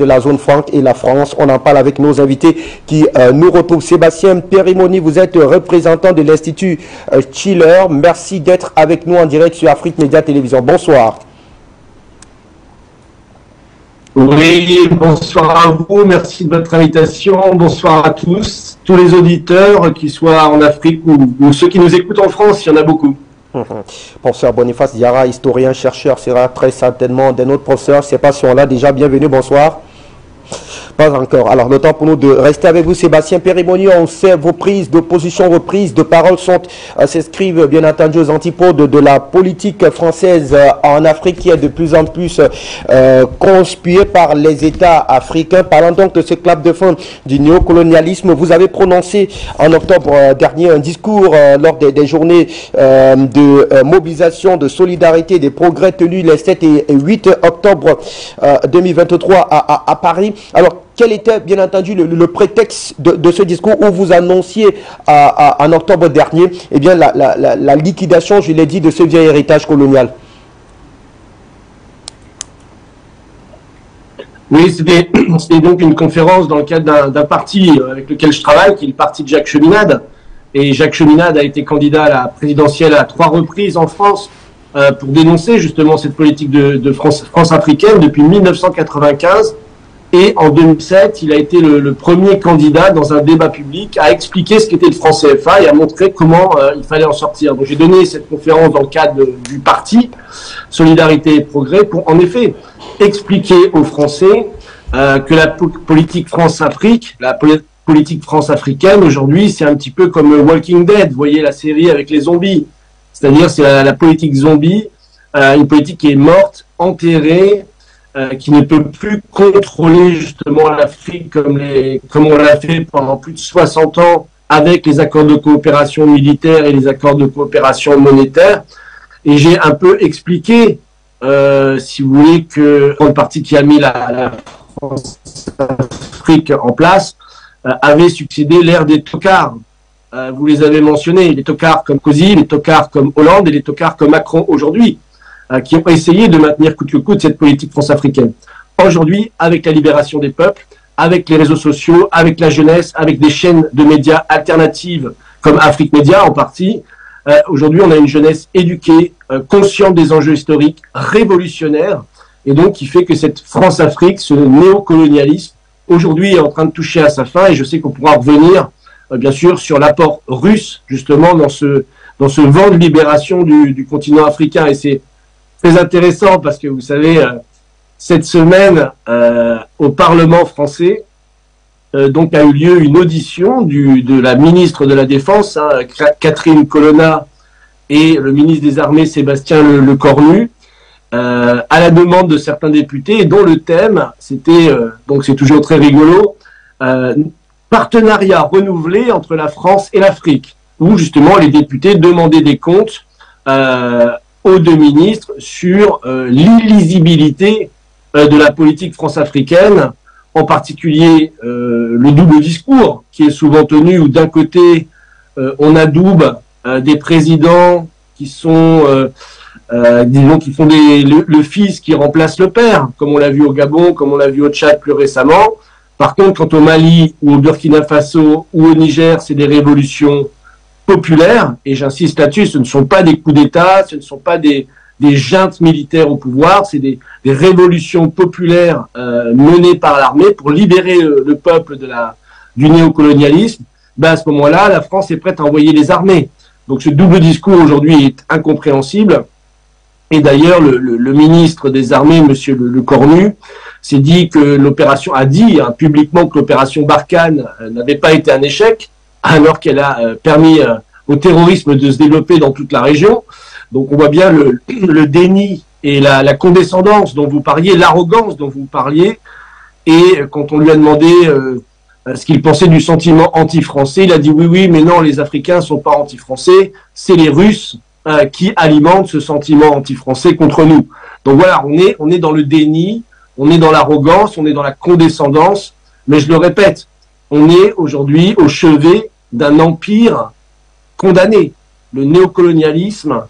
de la zone franc et la France. On en parle avec nos invités qui nous retrouvent. Sébastien Périmoni, vous êtes représentant de l'Institut Schiller. Merci d'être avec nous en direct sur Afrique Média Télévision. Bonsoir. Oui, bonsoir à vous, merci de votre invitation, bonsoir à tous les auditeurs, qu'ils soient en Afrique ou ceux qui nous écoutent en France, il y en a beaucoup. Professeur Boniface Diarra, historien, chercheur, sera très certainement de notre professeur. C'est pas si on l'a déjà. Bienvenue, bonsoir. Pas encore. Alors, le temps pour nous de rester avec vous, Sébastien Périmoni. On sait vos prises de position, vos prises de parole s'inscrivent bien entendu aux antipodes de la politique française en Afrique qui est de plus en plus conspuée par les États africains. Parlant donc de ce clap de fin du néocolonialisme, vous avez prononcé en octobre dernier un discours lors des journées de mobilisation, de solidarité, des progrès tenus les 7 et 8 octobre 2023 à Paris. Alors, quel était bien entendu le prétexte de ce discours où vous annonciez en octobre dernier la liquidation, je l'ai dit, de ce vieil héritage colonial? Oui, c'était donc une conférence dans le cadre d'un parti avec lequel je travaille, qui est le parti de Jacques Cheminade. Et Jacques Cheminade a été candidat à la présidentielle à 3 reprises en France pour dénoncer justement cette politique de France africaine depuis 1995. Et en 2007, il a été le premier candidat dans un débat public à expliquer ce qu'était le franc CFA et à montrer comment il fallait en sortir. Donc j'ai donné cette conférence dans le cadre du parti Solidarité et Progrès pour en effet expliquer aux Français que la politique France-Afrique, la politique France-africaine aujourd'hui, c'est un petit peu comme Walking Dead, vous voyez la série avec les zombies. C'est-à-dire c'est la politique zombie, une politique qui est morte, enterrée, qui ne peut plus contrôler justement l'Afrique comme on l'a fait pendant plus de 60 ans avec les accords de coopération militaire et les accords de coopération monétaire. Et j'ai un peu expliqué, si vous voulez, que une partie qui a mis la France-Afrique en place avait succédé l'ère des tocards. Vous les avez mentionnés, les tocards comme Cozy, les tocards comme Hollande et les tocards comme Macron aujourd'hui, qui ont essayé de maintenir coûte que coûte cette politique france-africaine. Aujourd'hui, avec la libération des peuples, avec les réseaux sociaux, avec la jeunesse, avec des chaînes de médias alternatives comme Afrique Média en partie, aujourd'hui on a une jeunesse éduquée, consciente des enjeux historiques, révolutionnaire, et donc qui fait que cette France-Afrique, ce néocolonialisme, aujourd'hui est en train de toucher à sa fin, et je sais qu'on pourra revenir, bien sûr, sur l'apport russe, justement, dans ce vent de libération du continent africain, et c'est très intéressant parce que vous savez, cette semaine au Parlement français, donc a eu lieu une audition de la ministre de la Défense, Catherine Colonna, et le ministre des Armées, Sébastien Lecornu, à la demande de certains députés, et dont le thème, c'était, donc c'est toujours très rigolo, partenariat renouvelé entre la France et l'Afrique, où justement les députés demandaient des comptes aux 2 ministres sur l'illisibilité de la politique france-africaine, en particulier le double discours qui est souvent tenu, où d'un côté on adoube des présidents qui sont, disons, qui font le fils qui remplace le père, comme on l'a vu au Gabon, comme on l'a vu au Tchad plus récemment. Par contre, quand au Mali ou au Burkina Faso ou au Niger, c'est des révolutions populaires, et j'insiste là-dessus, ce ne sont pas des coups d'État, ce ne sont pas des juntes militaires au pouvoir, c'est des révolutions populaires menées par l'armée pour libérer le peuple du néocolonialisme. À ce moment-là, la France est prête à envoyer les armées. Donc ce double discours aujourd'hui est incompréhensible. Et d'ailleurs, le ministre des Armées, M. Lecornu, s'est dit que l'opération, a dit publiquement que l'opération Barkhane n'avait pas été un échec, alors qu'elle a permis au terrorisme de se développer dans toute la région. Donc on voit bien le déni et la condescendance dont vous parliez, l'arrogance dont vous parliez. Et quand on lui a demandé ce qu'il pensait du sentiment anti-français, il a dit oui, mais non, les Africains ne sont pas anti-français, c'est les Russes qui alimentent ce sentiment anti-français contre nous. Donc voilà, on est dans le déni, on est dans l'arrogance, on est dans la condescendance, mais je le répète, on est aujourd'hui au chevet d'un empire condamné. Le néocolonialisme,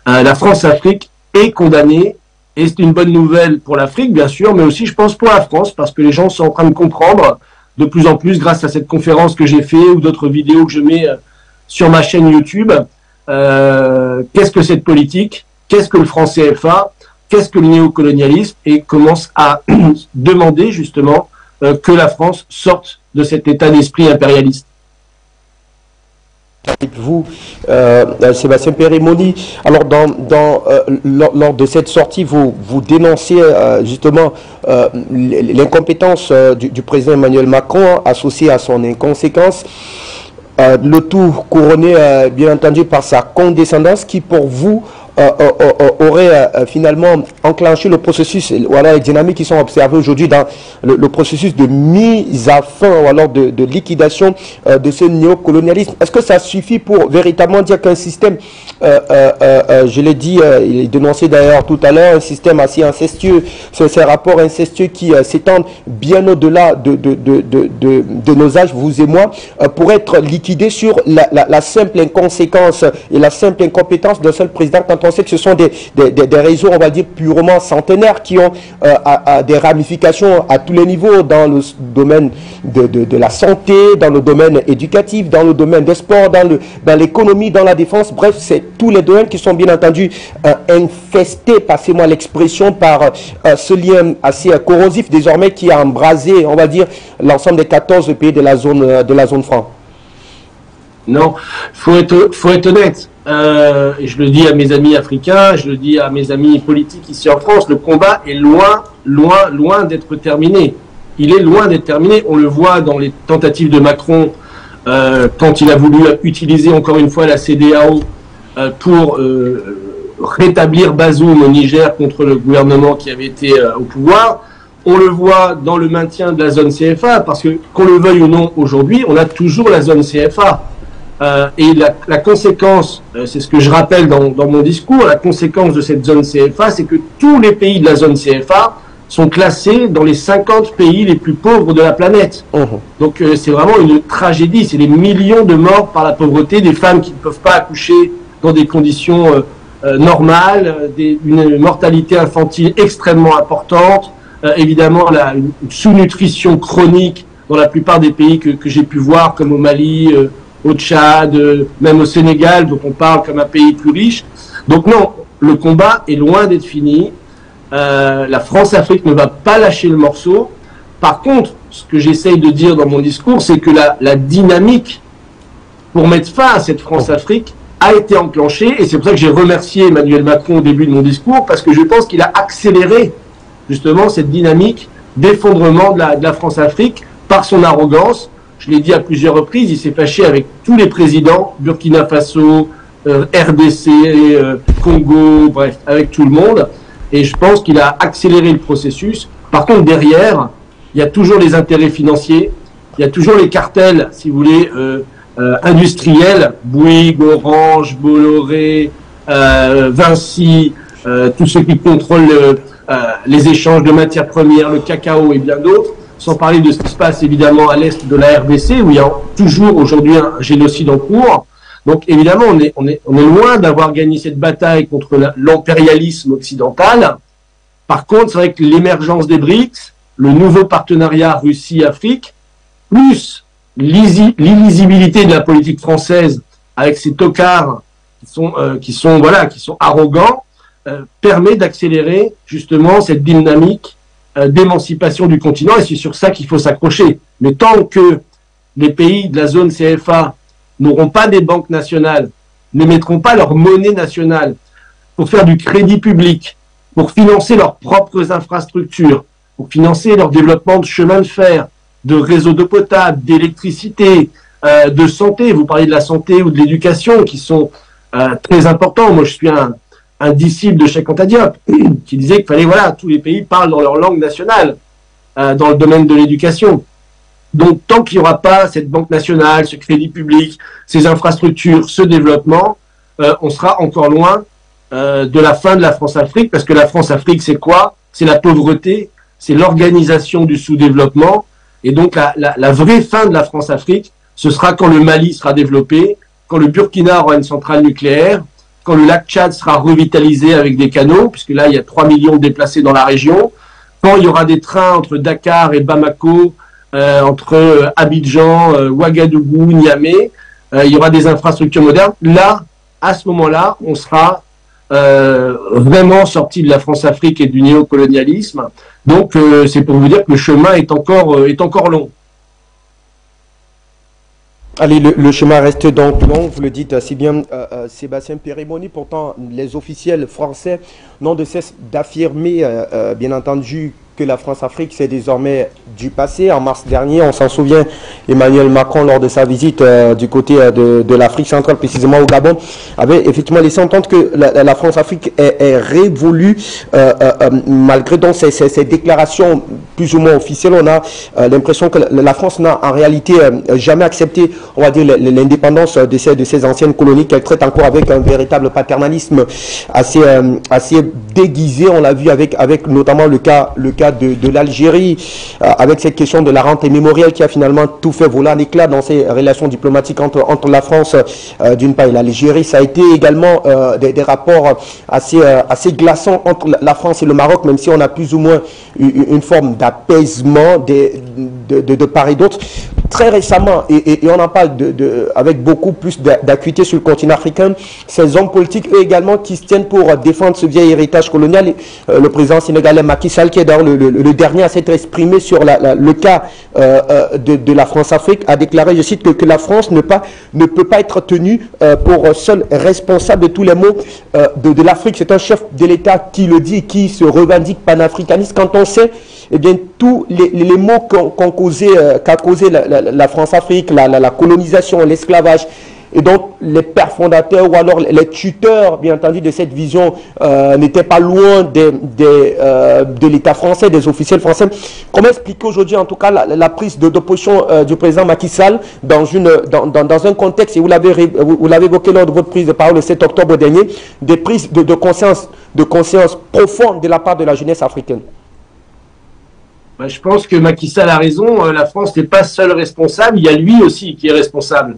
la France-Afrique est condamnée Et c'est une bonne nouvelle pour l'Afrique, bien sûr, mais aussi, je pense, pour la France, parce que les gens sont en train de comprendre de plus en plus, grâce à cette conférence que j'ai fait ou d'autres vidéos que je mets sur ma chaîne YouTube, qu'est-ce que cette politique, qu'est-ce que le franc CFA, qu'est-ce que le néocolonialisme, et commence à demander, justement, que la France sorte de cet état d'esprit impérialiste. Vous, Sébastien Périmoni, alors lors de cette sortie, vous dénoncez justement l'incompétence du président Emmanuel Macron associée à son inconséquence, le tout couronné bien entendu par sa condescendance qui pour vous aurait finalement enclenché le processus, voilà les dynamiques qui sont observées aujourd'hui dans le processus de mise à fin ou alors de liquidation de ce néocolonialisme. Est-ce que ça suffit pour véritablement dire qu'un système, je l'ai dit, il est dénoncé d'ailleurs tout à l'heure, un système assez incestueux, ces rapports incestueux qui s'étendent bien au-delà de nos âges, vous et moi, pour être liquidés sur la simple inconséquence et la simple incompétence d'un seul président, quand on sait que ce sont des réseaux, on va dire, purement centenaires qui ont des ramifications à tous les niveaux, dans le domaine de la santé, dans le domaine éducatif, dans le domaine des sports, dans l'économie, dans la défense. Bref, c'est tous les domaines qui sont bien entendu infestés, passez-moi l'expression, par ce lien assez corrosif désormais qui a embrasé, on va dire, l'ensemble des 14 pays de la zone franc. Non, faut être honnête. Et je le dis à mes amis africains, je le dis à mes amis politiques ici en France, le combat est loin d'être terminé. Il est loin d'être terminé. On le voit dans les tentatives de Macron quand il a voulu utiliser encore une fois la CEDEAO pour rétablir Bazoum au Niger contre le gouvernement qui avait été au pouvoir. On le voit dans le maintien de la zone CFA, parce que qu'on le veuille ou non aujourd'hui, on a toujours la zone CFA. Et la conséquence, c'est ce que je rappelle dans mon discours, la conséquence de cette zone CFA, c'est que tous les pays de la zone CFA sont classés dans les 50 pays les plus pauvres de la planète. Donc c'est vraiment une tragédie, c'est des millions de morts par la pauvreté, des femmes qui ne peuvent pas accoucher dans des conditions normales, une mortalité infantile extrêmement importante, évidemment une sous-nutrition chronique dans la plupart des pays que j'ai pu voir, comme au Mali, au Tchad, même au Sénégal, dont on parle comme un pays plus riche. Donc non, le combat est loin d'être fini. La France-Afrique ne va pas lâcher le morceau. Par contre, ce que j'essaye de dire dans mon discours, c'est que la dynamique pour mettre fin à cette France-Afrique a été enclenchée. Et c'est pour ça que j'ai remercié Emmanuel Macron au début de mon discours, parce que je pense qu'il a accéléré justement cette dynamique d'effondrement de la France-Afrique par son arrogance. Je l'ai dit à plusieurs reprises, il s'est fâché avec tous les présidents, Burkina Faso, RDC, Congo, bref, avec tout le monde. Et je pense qu'il a accéléré le processus. Par contre, derrière, il y a toujours les intérêts financiers, il y a toujours les cartels, si vous voulez, industriels, Bouygues, Orange, Bolloré, Vinci, tous ceux qui contrôlent les échanges de matières premières, le cacao et bien d'autres. Sans parler de ce qui se passe évidemment à l'est de la RDC, où il y a toujours aujourd'hui un génocide en cours. Donc évidemment, on est loin d'avoir gagné cette bataille contre l'impérialisme occidental. Par contre, c'est vrai que l'émergence des BRICS, le nouveau partenariat Russie-Afrique, plus l'illisibilité de la politique française avec ces tocards qui sont arrogants, permet d'accélérer justement cette dynamique d'émancipation du continent, et c'est sur ça qu'il faut s'accrocher. Mais tant que les pays de la zone CFA n'auront pas des banques nationales, ne mettront pas leur monnaie nationale pour faire du crédit public, pour financer leurs propres infrastructures, pour financer leur développement de chemins de fer, de réseaux d'eau potable, d'électricité, de santé, vous parlez de la santé ou de l'éducation qui sont très importants. Moi je suis un disciple de Cheikh Anta Diop, qui disait qu'il fallait, voilà, tous les pays parlent dans leur langue nationale, dans le domaine de l'éducation. Donc, tant qu'il n'y aura pas cette banque nationale, ce crédit public, ces infrastructures, ce développement, on sera encore loin de la fin de la France-Afrique, parce que la France-Afrique, c'est quoi? C'est la pauvreté, c'est l'organisation du sous-développement, et donc la vraie fin de la France-Afrique, ce sera quand le Mali sera développé, quand le Burkina aura une centrale nucléaire, quand le lac Tchad sera revitalisé avec des canaux, puisque là, il y a 3 millions de déplacés dans la région, quand il y aura des trains entre Dakar et Bamako, entre Abidjan, Ouagadougou, Niamey, il y aura des infrastructures modernes. Là, à ce moment-là, on sera vraiment sorti de la France-Afrique et du néocolonialisme. Donc, c'est pour vous dire que le chemin est encore long. Allez, le chemin reste donc long, vous le dites si bien, Sébastien Périmoni. Pourtant, les officiels français n'ont de cesse d'affirmer, bien entendu, que la France-Afrique, c'est désormais du passé. En mars dernier, on s'en souvient, Emmanuel Macron, lors de sa visite du côté de l'Afrique centrale, précisément au Gabon, avait effectivement laissé entendre que la France-Afrique est révolue, malgré donc ces déclarations plus ou moins officielles. On a l'impression que la France n'a en réalité jamais accepté, on va dire, l'indépendance de ces anciennes colonies, qu'elle traite encore avec un véritable paternalisme assez déguisé. On l'a vu avec notamment le cas de l'Algérie, avec cette question de la rente mémorielle qui a finalement tout fait voler en éclats dans ces relations diplomatiques entre la France d'une part et l'Algérie. Ça a été également des rapports assez glaçants entre la France et le Maroc, même si on a plus ou moins une forme d'apaisement de part et d'autre. Très récemment, et on en parle avec beaucoup plus d'acuité sur le continent africain, ces hommes politiques, eux également, qui se tiennent pour défendre ce vieil héritage colonial. Le président sénégalais Macky Sall, qui est d'ailleurs le dernier à s'être exprimé sur le cas de la France-Afrique, a déclaré, je cite, que la France ne peut pas être tenue pour seul responsable de tous les maux de l'Afrique. C'est un chef de l'État qui le dit et qui se revendique panafricaniste. Quand on sait, eh bien, tous les maux qu'a causé la France-Afrique, la colonisation, l'esclavage, et donc les pères fondateurs ou alors les tuteurs, bien entendu, de cette vision n'étaient pas loin de l'État français, des officiels français. Comment expliquer aujourd'hui, en tout cas, la prise de position du président Macky Sall dans un contexte, et vous l'avez évoqué lors de votre prise de parole le 7 octobre dernier, des prises de conscience profonde de la part de la jeunesse africaine? Je pense que Macky Sall a raison. La France n'est pas seule responsable. Il y a lui aussi qui est responsable.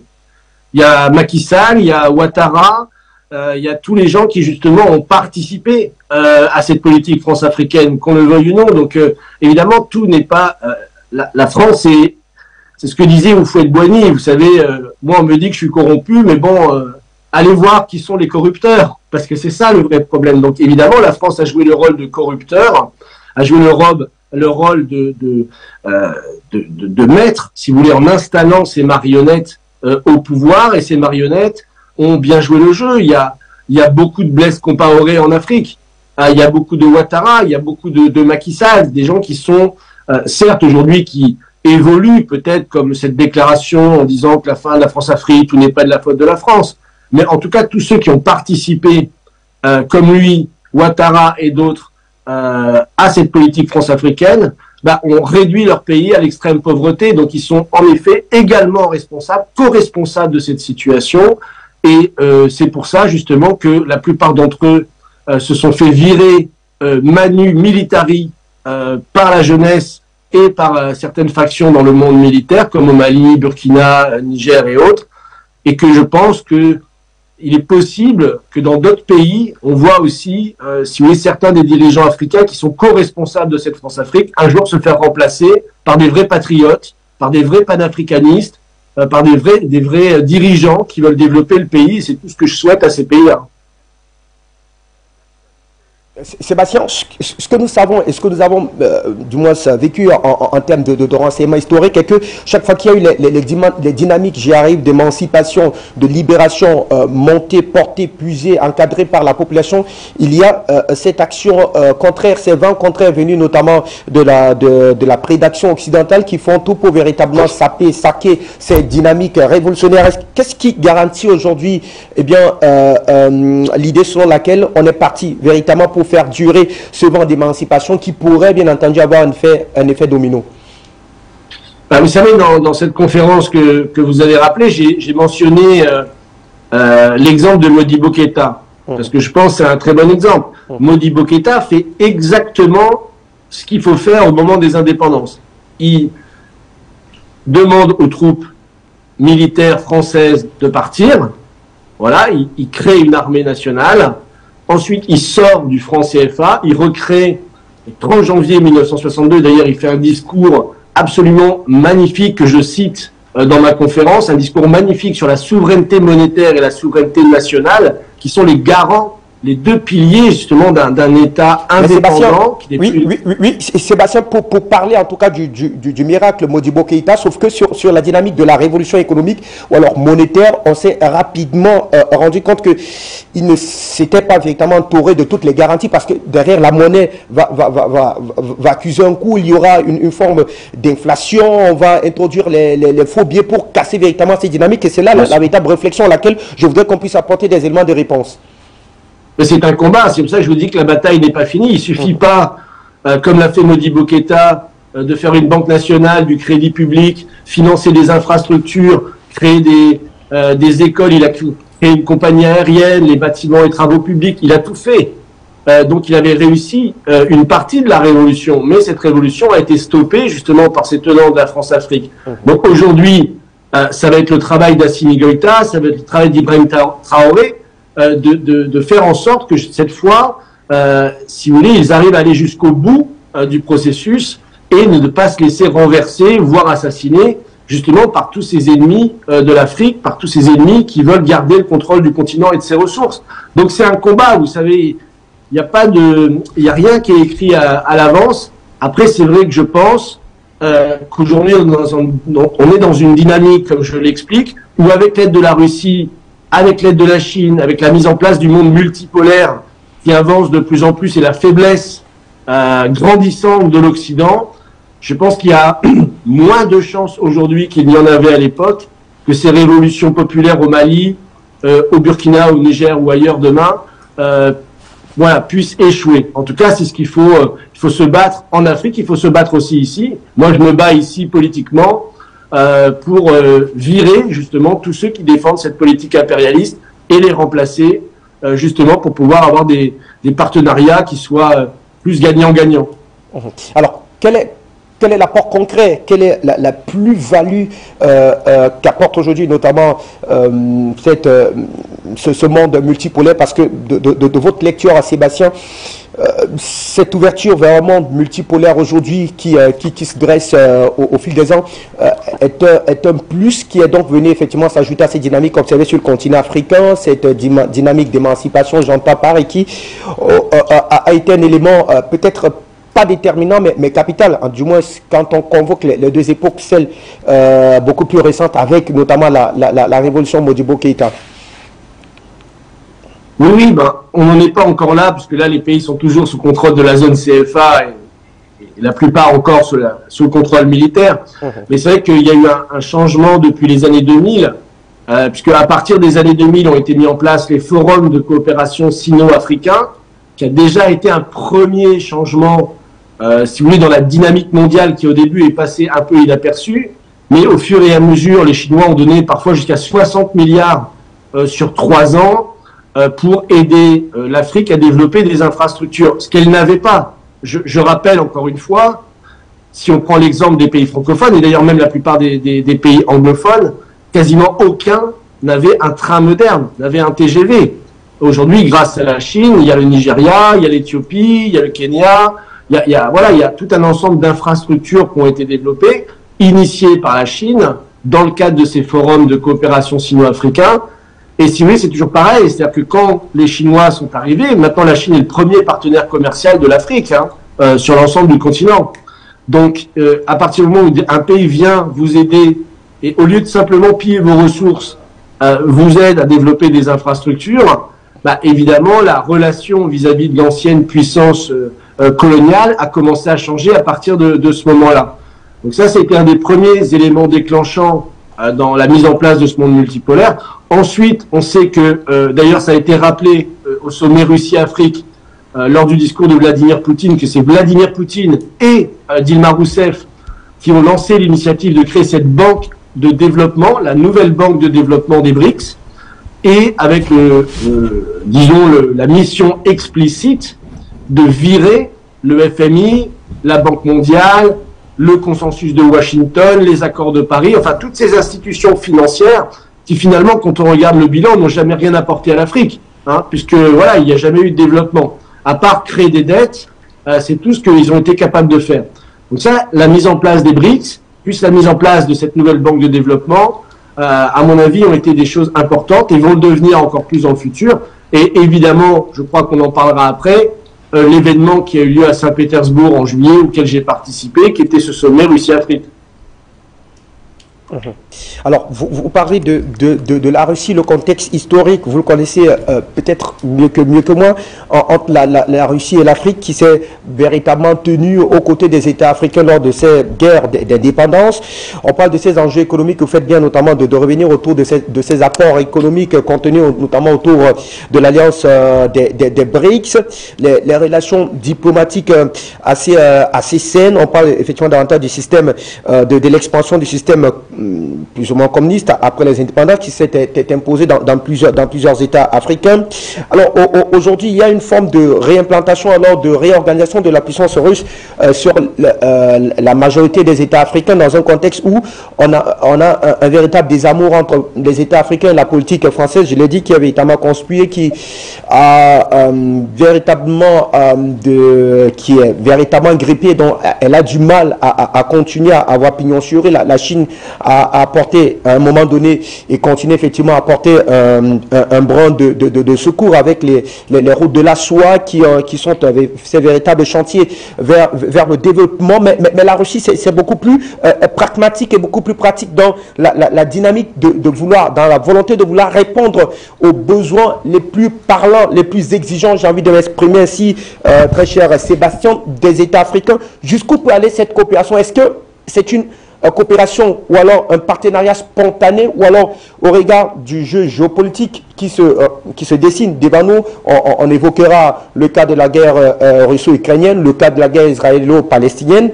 Il y a Macky Sall, il y a Ouattara, il y a tous les gens qui justement ont participé à cette politique france-africaine, qu'on le veuille ou non. Donc évidemment, tout n'est pas... la France, c'est ce que disait Houphouët-Boigny. Vous savez, moi on me dit que je suis corrompu, mais bon, allez voir qui sont les corrupteurs, parce que c'est ça le vrai problème. Donc évidemment, la France a joué le rôle de corrupteur, a joué le rôle de maître, si vous voulez, en installant ces marionnettes au pouvoir, et ces marionnettes ont bien joué le jeu. Il y a beaucoup de Blaise Compaoré en Afrique, il y a beaucoup de Ouattara, il y a beaucoup de Macky Sall, des gens qui sont certes aujourd'hui qui évoluent peut-être comme cette déclaration en disant que la fin de la France-Afrique, tout n'est pas de la faute de la France, mais en tout cas tous ceux qui ont participé comme lui, Ouattara et d'autres à cette politique france-africaine, ont réduit leur pays à l'extrême pauvreté. Donc ils sont en effet également responsables, co-responsables de cette situation. Et c'est pour ça justement que la plupart d'entre eux se sont fait virer manu militari par la jeunesse et par certaines factions dans le monde militaire, comme au Mali, Burkina, Niger et autres. Et que je pense que il est possible que dans d'autres pays, on voit aussi, si vous voulez, certains des dirigeants africains qui sont co-responsables de cette France-Afrique, un jour se faire remplacer par des vrais patriotes, par des vrais panafricanistes, par des vrais dirigeants qui veulent développer le pays. C'est tout ce que je souhaite à ces pays-là. Sébastien, ce que nous savons et ce que nous avons du moins vécu en termes de renseignements historiques est que chaque fois qu'il y a eu les dynamiques, j'y arrive, d'émancipation, de libération montées, portées, puisées, encadrées par la population, il y a cette action contraire, ces vents contraires venus notamment de la prédation occidentale qui font tout pour véritablement saquer ces dynamiques révolutionnaires. Qu'est-ce qui garantit aujourd'hui l'idée selon laquelle on est parti véritablement pour faire durer ce vent d'émancipation qui pourrait bien entendu avoir un effet domino? Vous savez, dans cette conférence que vous avez rappelée, j'ai mentionné l'exemple de Modibo Keïta, parce que je pense que c'est un très bon exemple. Modibo Keïta fait exactement ce qu'il faut faire au moment des indépendances. Il demande aux troupes militaires françaises de partir, Voilà, il crée une armée nationale. Ensuite, il sort du franc CFA, il recrée, le 30 janvier 1962, d'ailleurs, il fait un discours absolument magnifique que je cite dans ma conférence, un discours magnifique sur la souveraineté monétaire et la souveraineté nationale, qui sont les garants, les deux piliers justement d'un État indépendant. Oui, Sébastien, pour parler en tout cas du miracle Modibo Keïta, sauf que sur la dynamique de la révolution économique ou alors monétaire, on s'est rapidement rendu compte qu'il ne s'était pas véritablement entouré de toutes les garanties, parce que derrière la monnaie va accuser un coup, il y aura une forme d'inflation, on va introduire les faux billets pour casser véritablement ces dynamiques, et c'est là la véritable réflexion à laquelle je voudrais qu'on puisse apporter des éléments de réponse. Mais c'est un combat, c'est pour ça que je vous dis que la bataille n'est pas finie. Il suffit pas, comme l'a fait Modibo Keïta, de faire une banque nationale, du crédit public, financer des infrastructures, créer des écoles. Il a créé une compagnie aérienne, les bâtiments et travaux publics. Il a tout fait. Donc il avait réussi une partie de la révolution. Mais cette révolution a été stoppée justement par ces tenants de la France-Afrique. Donc aujourd'hui, ça va être le travail d'Assimi Goïta, ça va être le travail d'Ibrahim Traoré, de faire en sorte que cette fois, si vous voulez, ils arrivent à aller jusqu'au bout du processus et ne pas se laisser renverser, voire assassiner, justement par tous ces ennemis de l'Afrique, par tous ces ennemis qui veulent garder le contrôle du continent et de ses ressources. Donc c'est un combat, vous savez, il n'y a rien qui est écrit à l'avance. Après, c'est vrai que je pense qu'aujourd'hui, on est dans une dynamique, comme je l'explique, où avec l'aide de la Russie, avec l'aide de la Chine, avec la mise en place du monde multipolaire qui avance de plus en plus et la faiblesse grandissante de l'Occident, je pense qu'il y a moins de chances aujourd'hui qu'il n'y en avait à l'époque que ces révolutions populaires au Mali, au Burkina, au Niger ou ailleurs demain, puissent échouer. En tout cas, c'est ce qu'il faut. Il faut se battre en Afrique, il faut se battre aussi ici. Moi, je me bats ici politiquement pour virer justement tous ceux qui défendent cette politique impérialiste et les remplacer justement pour pouvoir avoir des partenariats qui soient plus gagnant-gagnant. Alors, quel est l'apport concret, quelle est la plus-value qu'apporte aujourd'hui notamment ce monde multipolaire, parce que de votre lecture à Sébastien, cette ouverture vers un monde multipolaire aujourd'hui qui se dresse au fil des ans est un plus qui est donc venu effectivement s'ajouter à ces dynamiques observées sur le continent africain, cette dynamique d'émancipation, j'entends par, et qui a été un élément peut-être pas déterminant mais capital, hein, du moins quand on convoque les deux époques, celle beaucoup plus récente avec notamment la révolution Modibo Keïta. Oui, on n'en est pas encore là, puisque là, les pays sont toujours sous contrôle de la zone CFA et la plupart encore sous le contrôle militaire. Mais c'est vrai qu'il y a eu un changement depuis les années 2000, puisque à partir des années 2000 ont été mis en place les forums de coopération sino-africains, qui a déjà été un premier changement, si vous voulez, dans la dynamique mondiale qui au début est passée un peu inaperçue, mais au fur et à mesure, les Chinois ont donné parfois jusqu'à 60 milliards sur 3 ans, pour aider l'Afrique à développer des infrastructures, ce qu'elle n'avait pas. Je rappelle encore une fois, si on prend l'exemple des pays francophones, et d'ailleurs même la plupart des pays anglophones, quasiment aucun n'avait un train moderne, n'avait un TGV. Aujourd'hui, grâce à la Chine, il y a le Nigeria, il y a l'Éthiopie, il y a le Kenya, il y a tout un ensemble d'infrastructures qui ont été développées, initiées par la Chine, dans le cadre de ces forums de coopération sino-africains. Et si vous voulez, c'est toujours pareil, c'est-à-dire que quand les Chinois sont arrivés, maintenant la Chine est le premier partenaire commercial de l'Afrique, sur l'ensemble du continent. Donc, à partir du moment où un pays vient vous aider, et au lieu de simplement piller vos ressources, vous aide à développer des infrastructures, évidemment, la relation vis-à-vis de l'ancienne puissance coloniale a commencé à changer à partir de ce moment-là. Donc ça, c'était un des premiers éléments déclenchants dans la mise en place de ce monde multipolaire. Ensuite, on sait que, d'ailleurs, ça a été rappelé au sommet Russie-Afrique lors du discours de Vladimir Poutine, que c'est Vladimir Poutine et Dilma Rousseff qui ont lancé l'initiative de créer cette banque de développement, la nouvelle banque de développement des BRICS, et avec, la mission explicite de virer le FMI, la Banque mondiale, le consensus de Washington, les accords de Paris, enfin toutes ces institutions financières qui finalement, quand on regarde le bilan, n'ont jamais rien apporté à l'Afrique, hein, puisque voilà, il n'y a jamais eu de développement. À part créer des dettes, c'est tout ce qu'ils ont été capables de faire. Donc ça, la mise en place des BRICS, puis la mise en place de cette nouvelle banque de développement, à mon avis, ont été des choses importantes et vont le devenir encore plus dans le futur. Et évidemment, je crois qu'on en parlera après, l'événement qui a eu lieu à Saint-Pétersbourg en juillet, auquel j'ai participé, qui était ce sommet Russie-Afrique. Alors, vous parlez de la Russie, le contexte historique, vous le connaissez peut-être mieux que moi, entre la Russie et l'Afrique, qui s'est véritablement tenue aux côtés des États africains lors de ces guerres d'indépendance. On parle de ces enjeux économiques, vous faites bien notamment de revenir autour de ces accords économiques contenus notamment autour de l'alliance des BRICS, les relations diplomatiques assez saines. On parle effectivement davantage du système, de l'expansion du système plus ou moins communiste après les indépendances qui s'est imposé dans plusieurs États africains. Alors aujourd'hui, il y a une forme de réimplantation, alors de réorganisation de la puissance russe sur la majorité des États africains dans un contexte où on a un véritable désamour entre les États africains et la politique française, je l'ai dit, qui a véritablement conspiré, qui est véritablement grippée, dont elle a du mal à continuer à avoir pignon sur rue. La Chine a apporté à un moment donné et continue effectivement à apporter un brin de secours avec les routes de la soie qui sont ces véritables chantiers vers le développement. Mais la Russie, c'est beaucoup plus pragmatique et beaucoup plus pratique dans la dynamique de vouloir, dans la volonté de vouloir répondre aux besoins les plus parlants, les plus exigeants, j'ai envie de m'exprimer ainsi, très cher Sébastien, des États africains. Jusqu'où peut aller cette coopération? Est-ce que c'est une coopération ou alors un partenariat spontané, ou alors au regard du jeu géopolitique qui se dessine devant nous, on évoquera le cas de la guerre russo-ukrainienne, le cas de la guerre israélo-palestinienne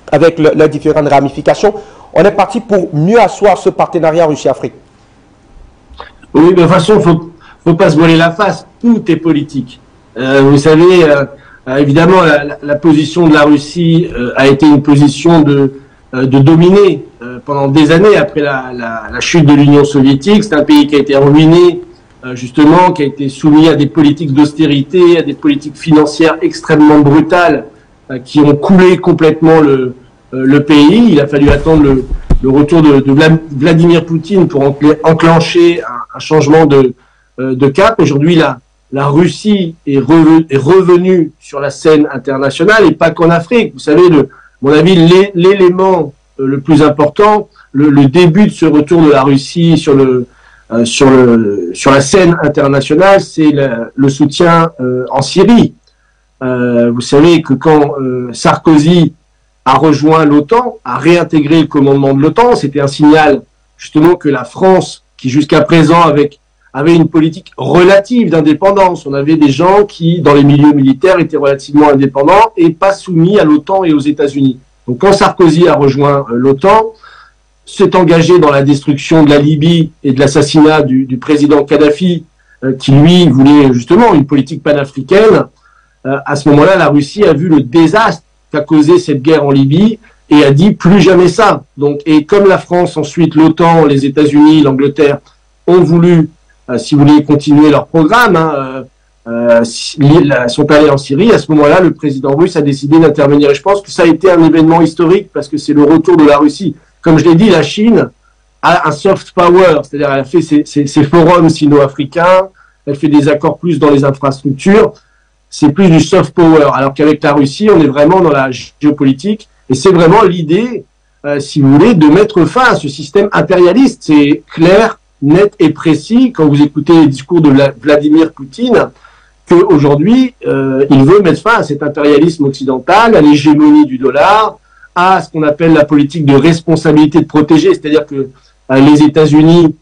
avec leurs différentes ramifications. On est parti pour mieux asseoir ce partenariat Russie-Afrique. Oui, mais de toute façon, faut pas se voiler la face, tout est politique. Vous savez, évidemment, la position de la Russie a été une position de dominer pendant des années après la chute de l'Union soviétique. C'est un pays qui a été ruiné, justement, qui a été soumis à des politiques d'austérité, à des politiques financières extrêmement brutales, qui ont coulé complètement le pays. Il a fallu attendre le retour de Vladimir Poutine pour enclencher un changement de cap. Aujourd'hui, la Russie est revenue sur la scène internationale, et pas qu'en Afrique. Vous savez, à mon avis, l'élément le plus important, le début de ce retour de la Russie sur la scène internationale, c'est le soutien en Syrie. Vous savez que quand Sarkozy a rejoint l'OTAN, a réintégré le commandement de l'OTAN, c'était un signal justement que la France, qui jusqu'à présent avait une politique relative d'indépendance. On avait des gens qui, dans les milieux militaires, étaient relativement indépendants et pas soumis à l'OTAN et aux États-Unis. Donc quand Sarkozy a rejoint l'OTAN, s'est engagé dans la destruction de la Libye et de l'assassinat du président Kadhafi, qui lui voulait justement une politique panafricaine, à ce moment-là, la Russie a vu le désastre qu'a causé cette guerre en Libye et a dit plus jamais ça. Donc, et comme la France, ensuite l'OTAN, les États-Unis, l'Angleterre ont voulu, si vous voulez, continuer leur programme, sont allés en Syrie. À ce moment-là, le président russe a décidé d'intervenir. Et je pense que ça a été un événement historique parce que c'est le retour de la Russie. Comme je l'ai dit, la Chine a un soft power, c'est-à-dire elle a fait ses forums sino-africains, elle fait des accords plus dans les infrastructures, c'est plus du soft power. Alors qu'avec la Russie, on est vraiment dans la géopolitique. Et c'est vraiment l'idée, si vous voulez, de mettre fin à ce système impérialiste. C'est clair, net et précis quand vous écoutez les discours de Vladimir Poutine, qu'aujourd'hui, il veut mettre fin à cet impérialisme occidental, à l'hégémonie du dollar, à ce qu'on appelle la politique de responsabilité de protéger, c'est-à-dire que les États-Unis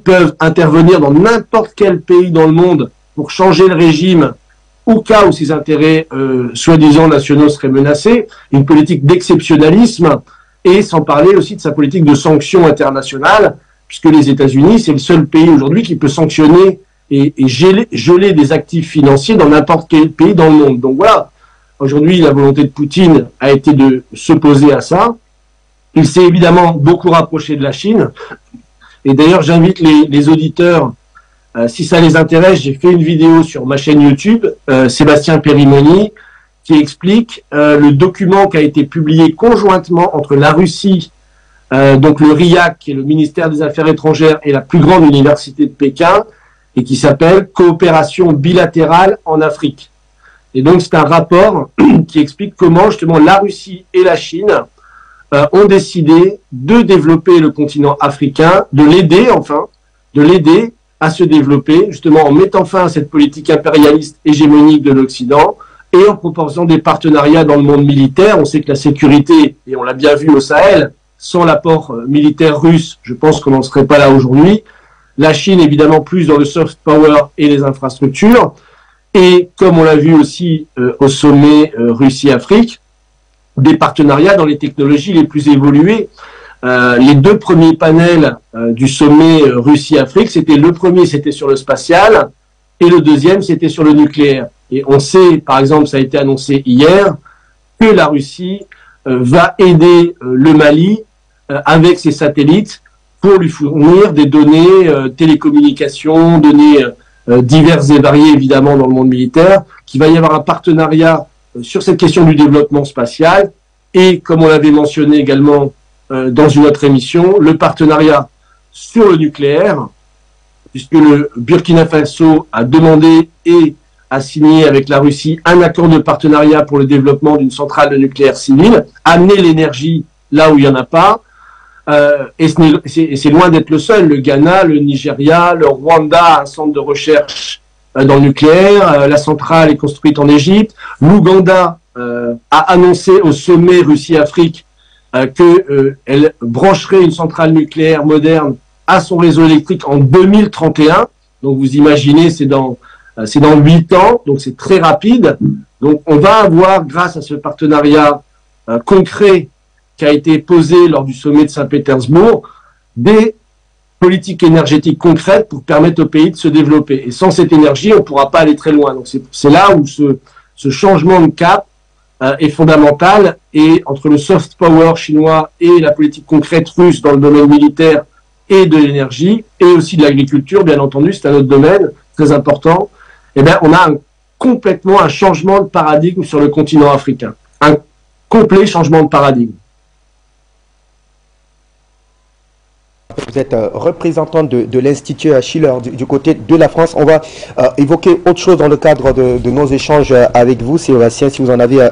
peuvent intervenir dans n'importe quel pays dans le monde pour changer le régime au cas où ses intérêts soi-disant nationaux seraient menacés, une politique d'exceptionnalisme, et sans parler aussi de sa politique de sanctions internationales, puisque les États-Unis, c'est le seul pays aujourd'hui qui peut sanctionner et geler des actifs financiers dans n'importe quel pays dans le monde. Donc voilà, aujourd'hui, la volonté de Poutine a été de s'opposer à ça. Il s'est évidemment beaucoup rapproché de la Chine. Et d'ailleurs, j'invite les auditeurs, si ça les intéresse, j'ai fait une vidéo sur ma chaîne YouTube, Sébastien Périmoni, qui explique le document qui a été publié conjointement entre la Russie, donc le RIAC, qui est le ministère des Affaires étrangères, et la plus grande université de Pékin, et qui s'appelle Coopération bilatérale en Afrique. Et donc c'est un rapport qui explique comment justement la Russie et la Chine ont décidé de développer le continent africain, de l'aider à se développer, justement en mettant fin à cette politique impérialiste hégémonique de l'Occident et en proposant des partenariats dans le monde militaire. On sait que la sécurité, et on l'a bien vu au Sahel, sans l'apport militaire russe, je pense qu'on n'en serait pas là aujourd'hui. La Chine, évidemment, plus dans le soft power et les infrastructures. Et comme on l'a vu aussi au sommet Russie-Afrique, des partenariats dans les technologies les plus évoluées. Les deux premiers panels du sommet Russie-Afrique, le premier c'était sur le spatial et le deuxième c'était sur le nucléaire. Et on sait, par exemple, ça a été annoncé hier, que la Russie va aider le Mali avec ses satellites pour lui fournir des données télécommunications, données diverses et variées évidemment dans le monde militaire, qu'il va y avoir un partenariat sur cette question du développement spatial et, comme on l'avait mentionné également dans une autre émission, le partenariat sur le nucléaire, puisque le Burkina Faso a demandé et a signé avec la Russie un accord de partenariat pour le développement d'une centrale de nucléaire civile, amener l'énergie là où il n'y en a pas, et c'est loin d'être le seul. Le Ghana, le Nigeria, le Rwanda a un centre de recherche dans le nucléaire, la centrale est construite en Égypte, l'Ouganda a annoncé au sommet Russie-Afrique qu'elle brancherait une centrale nucléaire moderne à son réseau électrique en 2031. Donc vous imaginez, c'est dans 8 ans, donc c'est très rapide. Donc on va avoir, grâce à ce partenariat concret qui a été posé lors du sommet de Saint-Pétersbourg, des politiques énergétiques concrètes pour permettre au pays de se développer. Et sans cette énergie, on ne pourra pas aller très loin. Donc c'est là où ce changement de cap est fondamental, et entre le soft power chinois et la politique concrète russe dans le domaine militaire et de l'énergie, et aussi de l'agriculture, bien entendu, c'est un autre domaine très important, eh bien, on a complètement un changement de paradigme sur le continent africain. Un complet changement de paradigme. Vous êtes représentant de l'Institut Schiller du côté de la France. On va évoquer autre chose dans le cadre de nos échanges avec vous, Sébastien, si vous en avez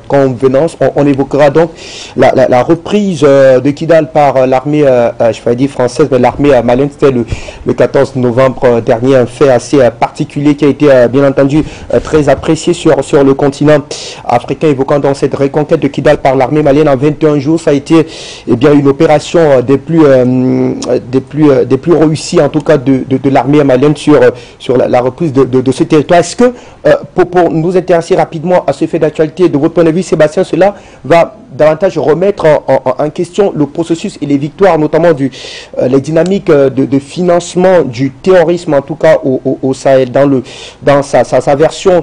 convenance. On évoquera donc la reprise de Kidal par l'armée, je vais dire française, mais l'armée malienne. C'était le 14 novembre dernier, un fait assez particulier qui a été bien entendu très apprécié sur le continent africain, évoquant donc cette reconquête de Kidal par l'armée malienne en 21 jours. Ça a été bien une opération des plus réussis en tout cas de l'armée malienne sur la reprise de ce territoire. Est-ce que pour nous intéresser rapidement à ce fait d'actualité, de votre point de vue, Sébastien, cela va davantage remettre en question le processus et les victoires, notamment les dynamiques de financement du terrorisme, en tout cas au Sahel, dans sa version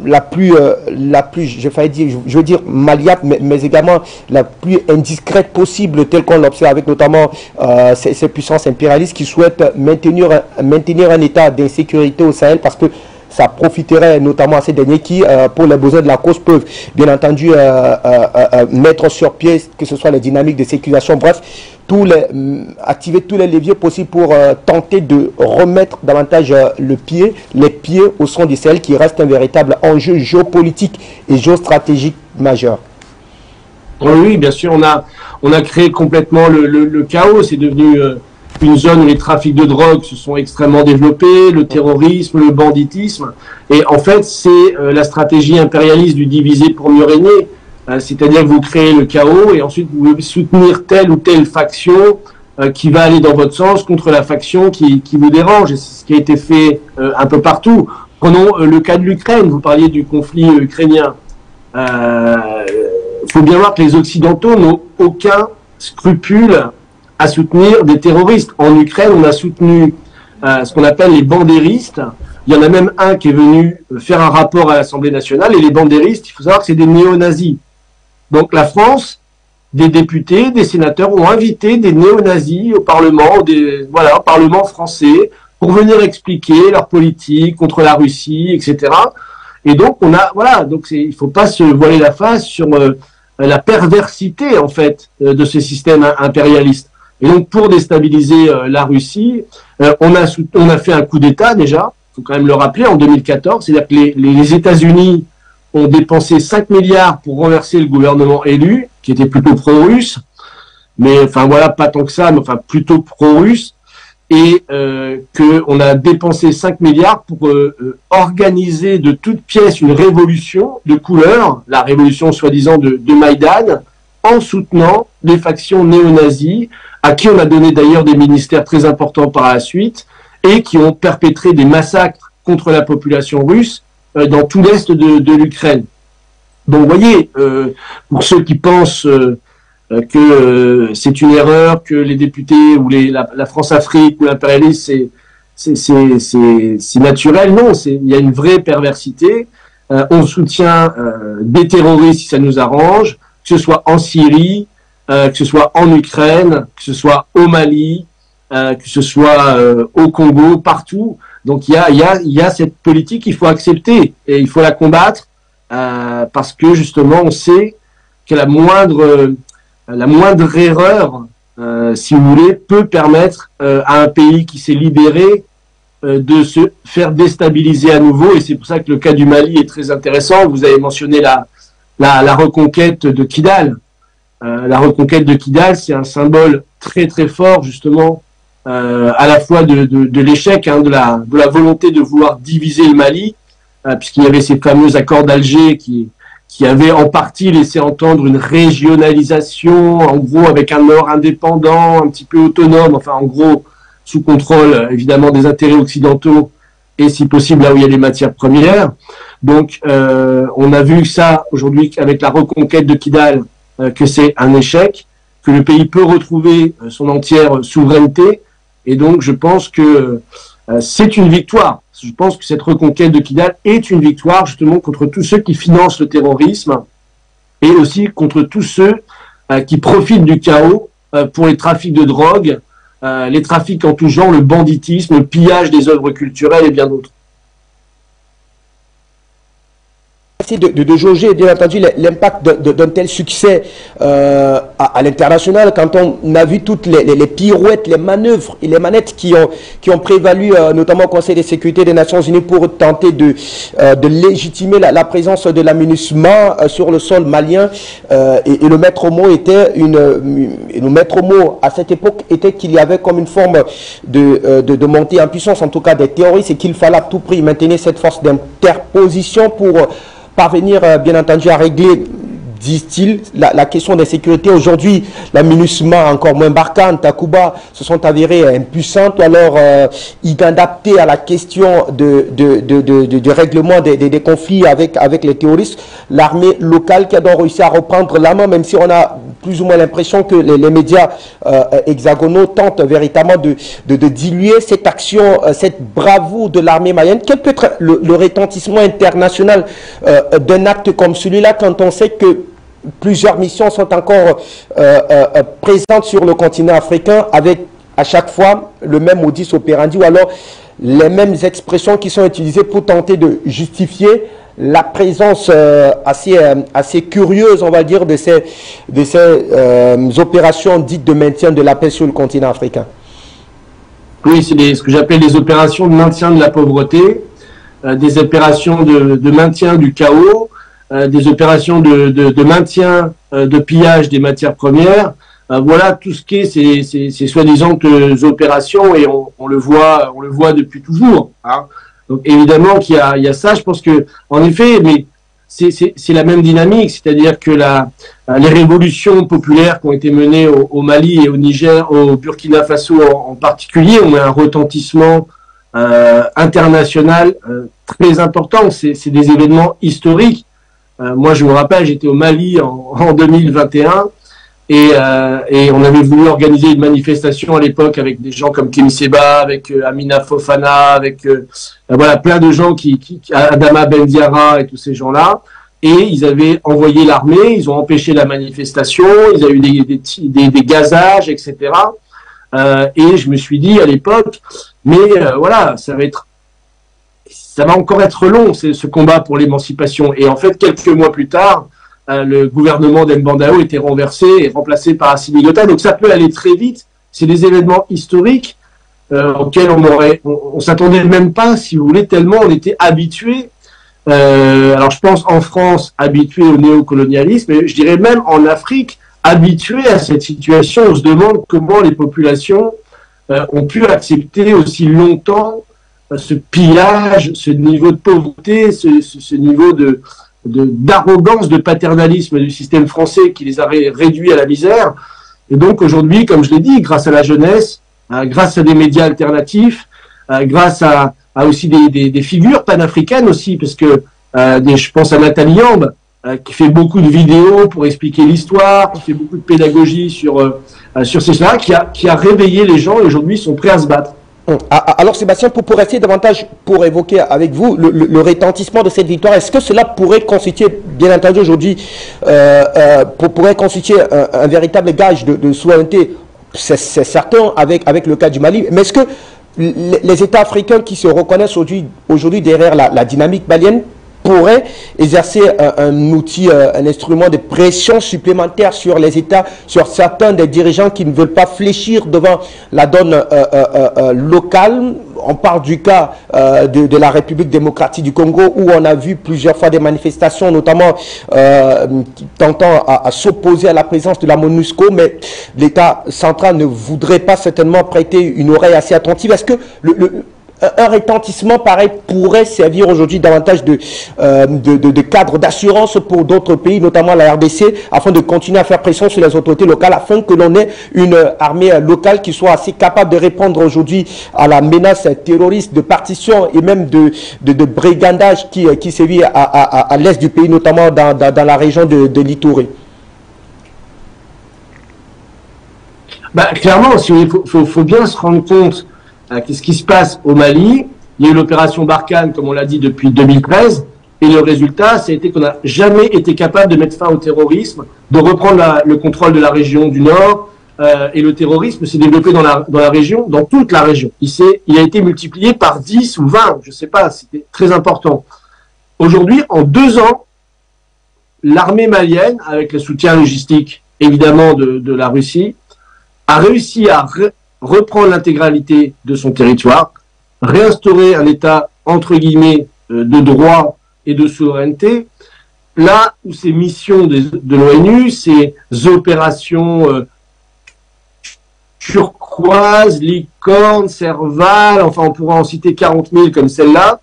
la plus je veux dire malléable, mais également la plus indiscrète possible, telle qu'on l'observe avec notamment ces puissances impérialistes qui souhaitent maintenir un état d'insécurité au Sahel, parce que ça profiterait notamment à ces derniers qui, pour les besoins de la cause, peuvent bien entendu mettre sur pied, que ce soit les dynamiques de sécurisation, bref, activer tous les leviers possibles pour tenter de remettre davantage les pieds au son du Sahel, qui reste un véritable enjeu géopolitique et géostratégique majeur. Oui, bien sûr, on a créé complètement le chaos. C'est devenu une zone où les trafics de drogue se sont extrêmement développés, le terrorisme, le banditisme. Et en fait, c'est la stratégie impérialiste du diviser pour mieux régner. C'est-à-dire que vous créez le chaos et ensuite vous pouvez soutenir telle ou telle faction qui va aller dans votre sens contre la faction qui vous dérange. Et c'est ce qui a été fait un peu partout. Prenons le cas de l'Ukraine. Vous parliez du conflit ukrainien. Faut bien voir que les Occidentaux n'ont aucun scrupule à soutenir des terroristes. En Ukraine, on a soutenu ce qu'on appelle les bandéristes. Il y en a même un qui est venu faire un rapport à l'Assemblée nationale. Et les bandéristes, il faut savoir que c'est des néo-nazis. Donc la France, des députés, des sénateurs ont invité des néo-nazis au Parlement, au Parlement français, pour venir expliquer leur politique contre la Russie, etc. Et donc il faut pas se voiler la face sur la perversité en fait de ce système impérialiste. Et donc pour déstabiliser la Russie, on a fait un coup d'État déjà, faut quand même le rappeler, en 2014, c'est-à-dire que les États-Unis ont dépensé 5 milliards pour renverser le gouvernement élu, qui était plutôt pro-russe, mais enfin voilà, pas tant que ça, mais enfin plutôt pro-russe, et qu'on a dépensé 5 milliards pour organiser de toutes pièces une révolution de couleur, la révolution soi-disant de Maïdan, en soutenant les factions néo-nazies, à qui on a donné d'ailleurs des ministères très importants par la suite, et qui ont perpétré des massacres contre la population russe dans tout l'est de l'Ukraine. Donc vous voyez, pour ceux qui pensent que c'est une erreur, que les députés ou la France-Afrique ou l'impérialisme c'est naturel, non, il y a une vraie perversité. On soutient des terroristes si ça nous arrange, que ce soit en Syrie, que ce soit en Ukraine, que ce soit au Mali, que ce soit au Congo, partout. Donc il y a cette politique qu'il faut accepter et il faut la combattre parce que justement on sait que la moindre erreur, si vous voulez, peut permettre à un pays qui s'est libéré de se faire déstabiliser à nouveau. Et c'est pour ça que le cas du Mali est très intéressant. Vous avez mentionné la reconquête de Kidal. La reconquête de Kidal, c'est un symbole très très fort justement à la fois de l'échec, de la volonté de vouloir diviser le Mali, puisqu'il y avait ces fameux accords d'Alger qui avaient en partie laissé entendre une régionalisation, en gros avec un nord indépendant, un petit peu autonome, enfin en gros sous contrôle évidemment des intérêts occidentaux et si possible là où il y a les matières premières. Donc on a vu ça aujourd'hui avec la reconquête de Kidal, que c'est un échec, que le pays peut retrouver son entière souveraineté. Et donc, je pense que c'est une victoire. Je pense que cette reconquête de Kidal est une victoire, justement, contre tous ceux qui financent le terrorisme et aussi contre tous ceux qui profitent du chaos pour les trafics de drogue, les trafics en tout genre, le banditisme, le pillage des œuvres culturelles et bien d'autres. De jauger bien entendu l'impact d'un tel succès à l'international quand on a vu toutes les pirouettes, les manœuvres et les manettes qui ont prévalu notamment au Conseil de sécurité des Nations Unies pour tenter de légitimer la présence de la MINUSMA sur le sol malien et le maître mot était le maître mot à cette époque était qu'il y avait comme une forme de montée en puissance en tout cas des terroristes et qu'il fallait à tout prix maintenir cette force d'interposition pour parvenir, bien entendu, à régler, disent-ils, la question de sécurité. Aujourd'hui, la MINUSMA, encore moins Barkhane, Takuba, se sont avérées impuissantes ou alors inadaptées à la question de règlement des conflits avec les terroristes. L'armée locale qui a donc réussi à reprendre la main, même si on a plus ou moins l'impression que les médias hexagonaux tentent véritablement de diluer cette action, cette bravoure de l'armée malienne. Quel peut être le retentissement international d'un acte comme celui-là quand on sait que plusieurs missions sont encore présentes sur le continent africain avec à chaque fois le même modus operandi ou alors les mêmes expressions qui sont utilisées pour tenter de justifier la présence assez curieuse, on va dire, de ces opérations dites de maintien de la paix sur le continent africain. Oui, c'est ce que j'appelle les opérations de maintien de la pauvreté, des opérations de maintien du chaos, des opérations de maintien, de pillage des matières premières. Voilà tout ce qui est ces soi-disant opérations et on le voit depuis toujours. Hein. Donc évidemment qu'il y a ça. Je pense que en effet, mais c'est la même dynamique, c'est-à-dire que les révolutions populaires qui ont été menées au Mali et au Niger, au Burkina Faso en particulier, ont un retentissement international très important. C'est des événements historiques. Moi, je me rappelle, j'étais au Mali en 2021 et on avait voulu organiser une manifestation à l'époque avec des gens comme Kémy Séba, avec Amina Fofana, avec voilà plein de gens Adama Ben Diarra et tous ces gens-là. et ils avaient envoyé l'armée, ils ont empêché la manifestation, il y a eu des gazages, etc. Et je me suis dit à l'époque, mais voilà, ça va encore être long, ce combat pour l'émancipation. Et en fait, quelques mois plus tard, le gouvernement d'Mbandao était renversé et remplacé par Assimi Goïta. Donc ça peut aller très vite. C'est des événements historiques auxquels on s'attendait même pas, si vous voulez, tellement on était habitués. Alors je pense en France, habitués au néocolonialisme, mais je dirais même en Afrique, habitués à cette situation. On se demande comment les populations ont pu accepter aussi longtemps ce pillage, ce niveau de pauvreté, ce niveau d'arrogance, de paternalisme du système français qui les a réduits à la misère. Et donc aujourd'hui, comme je l'ai dit, grâce à la jeunesse, grâce à des médias alternatifs, grâce à aussi des figures panafricaines aussi, parce que je pense à Nathalie Yamb, qui fait beaucoup de vidéos pour expliquer l'histoire, qui fait beaucoup de pédagogie sur ces choses-là, qui a réveillé les gens et aujourd'hui sont prêts à se battre. Alors Sébastien, pour rester davantage, pour évoquer avec vous le retentissement de cette victoire, est-ce que cela pourrait constituer, bien entendu aujourd'hui, pourrait constituer un véritable gage de souveraineté, c'est certain avec le cas du Mali, mais est-ce que les États africains qui se reconnaissent aujourd'hui derrière la dynamique malienne pourrait exercer un outil, un instrument de pression supplémentaire sur les États, sur certains des dirigeants qui ne veulent pas fléchir devant la donne locale. On parle du cas de la République démocratique du Congo, où on a vu plusieurs fois des manifestations, notamment tentant à s'opposer à la présence de la MONUSCO, mais l'État central ne voudrait pas certainement prêter une oreille assez attentive. Est-ce que un retentissement pareil pourrait servir aujourd'hui davantage de cadre d'assurance pour d'autres pays, notamment la RDC, afin de continuer à faire pression sur les autorités locales, afin que l'on ait une armée locale qui soit assez capable de répondre aujourd'hui à la menace terroriste de partition et même de brigandage qui sévit à l'est du pays, notamment dans la région de l'Itourie? Clairement, il faut bien se rendre compte qu'est-ce qui se passe au Mali. Il y a eu l'opération Barkhane, comme on l'a dit, depuis 2013, et le résultat, ça a été qu'on n'a jamais été capable de mettre fin au terrorisme, de reprendre le contrôle de la région du Nord, et le terrorisme s'est développé dans la région, dans toute la région. Il a été multiplié par 10 ou 20, je ne sais pas, c'était très important. Aujourd'hui, en 2 ans, l'armée malienne, avec le soutien logistique, évidemment, de la Russie, a réussi à reprendre l'intégralité de son territoire, réinstaurer un État, entre guillemets, de droit et de souveraineté, là où ces missions de l'ONU, ces opérations turquoise, licorne, Serval, enfin on pourra en citer 40 000 comme celle-là,